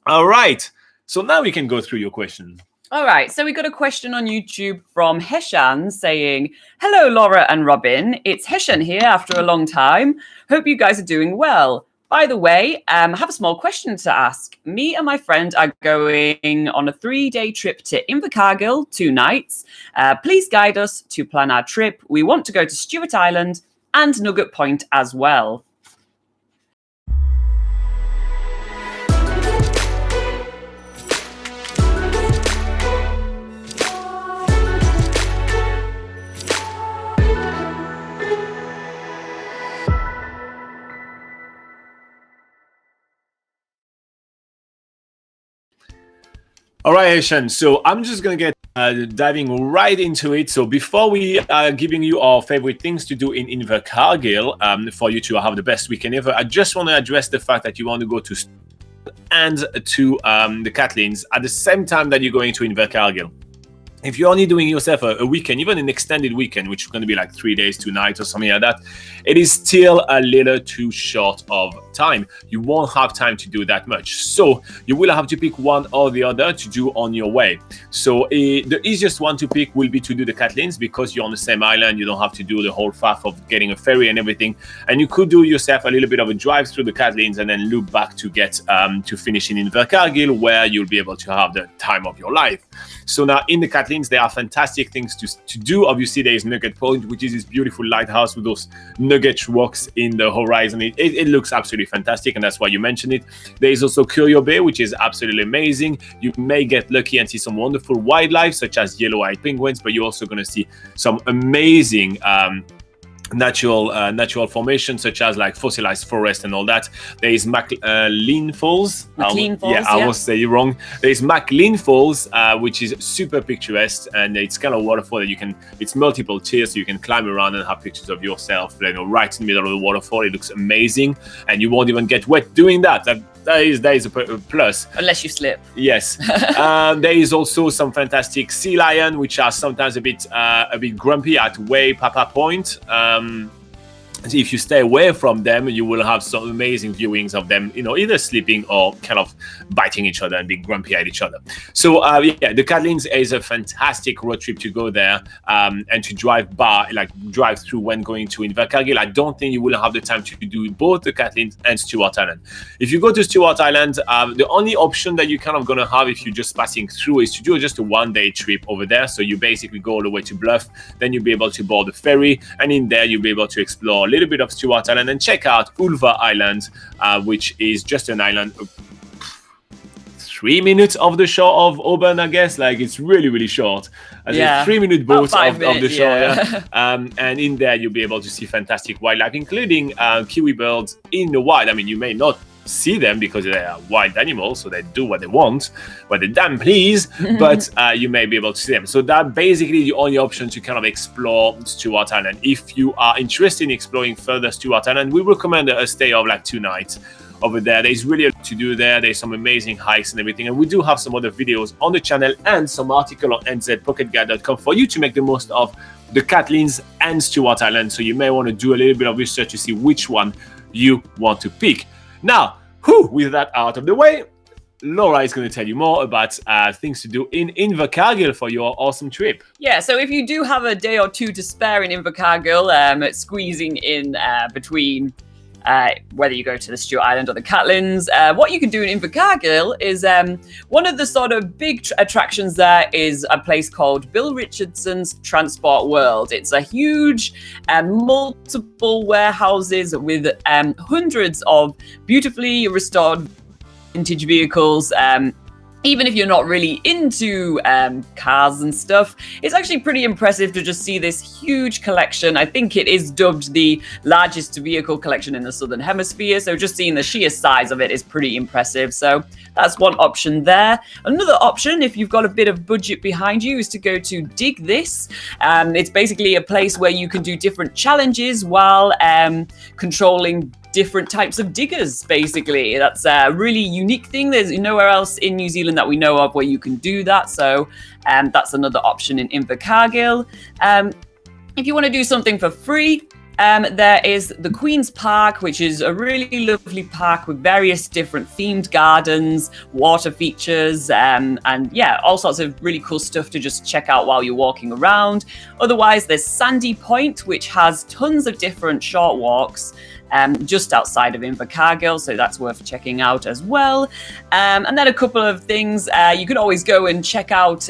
All right. So now we can go through your question. All right, so we got a question on YouTube from Heshan saying, "Hello, Laura and Robin. It's Heshan here after a long time. Hope you guys are doing well. By the way, I have a small question to ask. Me and my friend are going on a 3-day trip to Invercargill, 2 nights. Please guide us to plan our trip. We want to go to Stewart Island and Nugget Point as well." All right, Heshan. So I'm just going to get diving right into it. So before we are giving you our favorite things to do in Invercargill, for you to have the best weekend ever, I just want to address the fact that you want to go to and to the Catlins at the same time that you're going to Invercargill. If you're only doing yourself a weekend, even an extended weekend, which is going to be like 3 days, 2 nights or something like that, it is still a little too short of time. You won't have time to do that much. So you will have to pick one or the other to do on your way. So the easiest one to pick will be to do the Catlins, because you're on the same island. You don't have to do the whole faff of getting a ferry and everything. And you could do yourself a little bit of a drive through the Catlins and then loop back to get to finish in Invercargill, where you'll be able to have the time of your life. So now in the Catlins, there are fantastic things to do. Obviously, there is Nugget Point, which is this beautiful lighthouse with those nugget rocks in the horizon. It looks absolutely fantastic, and that's why you mentioned it. There is also Curio Bay, which is absolutely amazing. You may get lucky and see some wonderful wildlife, such as yellow-eyed penguins, but you're also going to see some amazing natural formations, such as like fossilized forest and all that. There is McLean Falls. McLean Falls, I almost say it wrong. There is McLean Falls, which is super picturesque, and it's kind of waterfall that it's multiple tiers, so you can climb around and have pictures of yourself, right in the middle of the waterfall. It looks amazing, and you won't even get wet doing that. That is a plus. Unless you slip. Yes. There is also some fantastic sea lion, which are sometimes a bit grumpy at Way Papa Point. If you stay away from them, you will have some amazing viewings of them, either sleeping or kind of biting each other and being grumpy at each other. So the Catlins is a fantastic road trip to go there and to drive through when going to Invercargill. I don't think you will have the time to do both the Catlins and Stewart Island. If you go to Stewart Island, the only option that you're kind of going to have if you're just passing through is to do just a 1-day trip over there. So you basically go all the way to Bluff, then you'll be able to board the ferry, and in there you'll be able to explore a little bit of Stewart Island and check out Ulva Island, which is just an island 3 minutes off the shore of Auburn, I guess. Like, it's really, really short. As a 3-minute boat of the shore. Yeah. And in there, you'll be able to see fantastic wildlife, including kiwi birds in the wild. I mean, you may not see them because they are wild animals, so they do what they want, what they damn please, but you may be able to see them. So that basically the only option to kind of explore Stewart Island. If you are interested in exploring further Stewart Island, we recommend a stay of like 2 nights over there. There's really a lot to do there. There's some amazing hikes and everything, and we do have some other videos on the channel and some article on nzpocketguide.com for you to make the most of the Catlins and Stewart Island. So you may want to do a little bit of research to see which one you want to pick. Now, with that out of the way, Laura is going to tell you more about things to do in Invercargill for your awesome trip. Yeah, so if you do have a day or two to spare in Invercargill, squeezing in between whether you go to the Stewart Island or the Catlins, what you can do in Invercargill is one of the sort of big attractions there is a place called Bill Richardson's Transport World. It's a huge multiple warehouses with hundreds of beautifully restored vintage vehicles. Even if you're not really into cars and stuff, it's actually pretty impressive to just see this huge collection. I think it is dubbed the largest vehicle collection in the Southern Hemisphere. So just seeing the sheer size of it is pretty impressive. So that's one option there. Another option, if you've got a bit of budget behind you, is to go to Dig This. It's basically a place where you can do different challenges while controlling different types of diggers, basically. That's a really unique thing. There's nowhere else in New Zealand that we know of where you can do that. So that's another option in Invercargill. If you want to do something for free, There is the Queen's Park, which is a really lovely park with various different themed gardens, water features, and yeah, all sorts of really cool stuff to just check out while you're walking around. Otherwise, there's Sandy Point, which has tons of different short walks just outside of Invercargill, so that's worth checking out as well. And then a couple of things, you can always go and check out,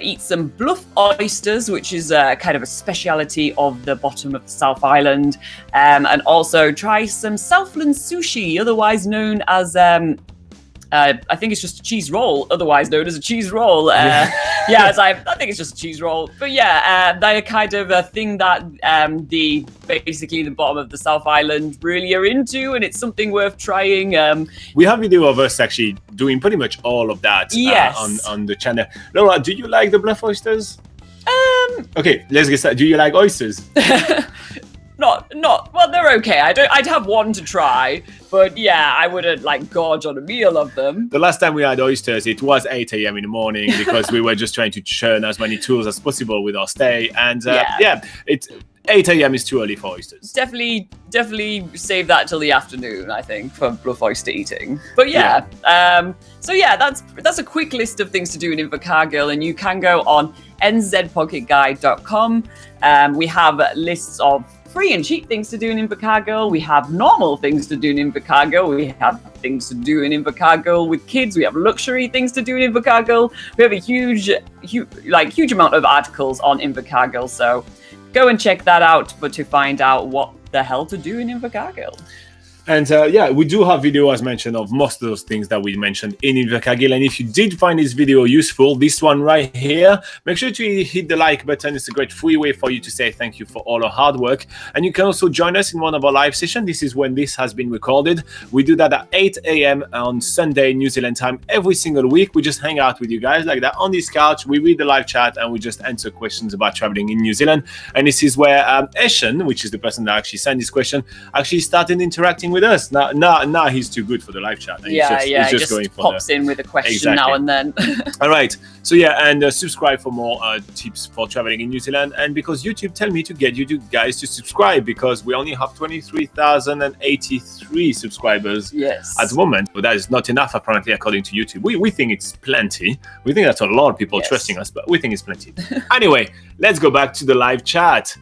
eat some bluff oysters, which is kind of a speciality of the bottom of the South Island, and also try some Southland sushi, otherwise known as I think it's just a cheese roll, otherwise known as a cheese roll. I think it's just a cheese roll. But yeah, they're kind of a thing that basically the bottom of the South Island really are into, and it's something worth trying. We have video of us actually doing pretty much all of that on the channel. Laura, do you like the bluff oysters? Okay, let's get started. Do you like oysters? Not well, they're okay. I'd have one to try, but yeah, I wouldn't like gorge on a meal of them. The last time we had oysters, it was 8 a.m. in the morning because we were just trying to churn as many tools as possible with our stay. And it's 8 a.m. is too early for oysters. Definitely save that till the afternoon, I think, for bluff oyster eating. But so that's a quick list of things to do in Invercargill, and you can go on nzpocketguide.com. We have lists of free and cheap things to do in Invercargill. We have normal things to do in Invercargill. We have things to do in Invercargill with kids. We have luxury things to do in Invercargill. We have a huge amount of articles on Invercargill. So go and check that out, but to find out what the hell to do in Invercargill. And we do have video, as mentioned, of most of those things that we mentioned in Invercargill. And if you did find this video useful, this one right here, make sure to hit the like button. It's a great free way for you to say thank you for all our hard work. And you can also join us in one of our live sessions. This is when this has been recorded. We do that at 8 a.m. on Sunday, New Zealand time, every single week. We just hang out with you guys like that on this couch. We read the live chat and we just answer questions about traveling in New Zealand. And this is where Eshen, which is the person that actually sent this question, actually started interacting with us. Now he's too good for the live chat. He's just going for pops in with a question now and then. All right. So and subscribe for more tips for traveling in New Zealand. And because YouTube tell me to get you guys to subscribe, because we only have 23,083 subscribers at the moment. But that is not enough, apparently, according to YouTube. We think it's plenty. We think that's a lot of people trusting us, but we think it's plenty. Anyway, let's go back to the live chat.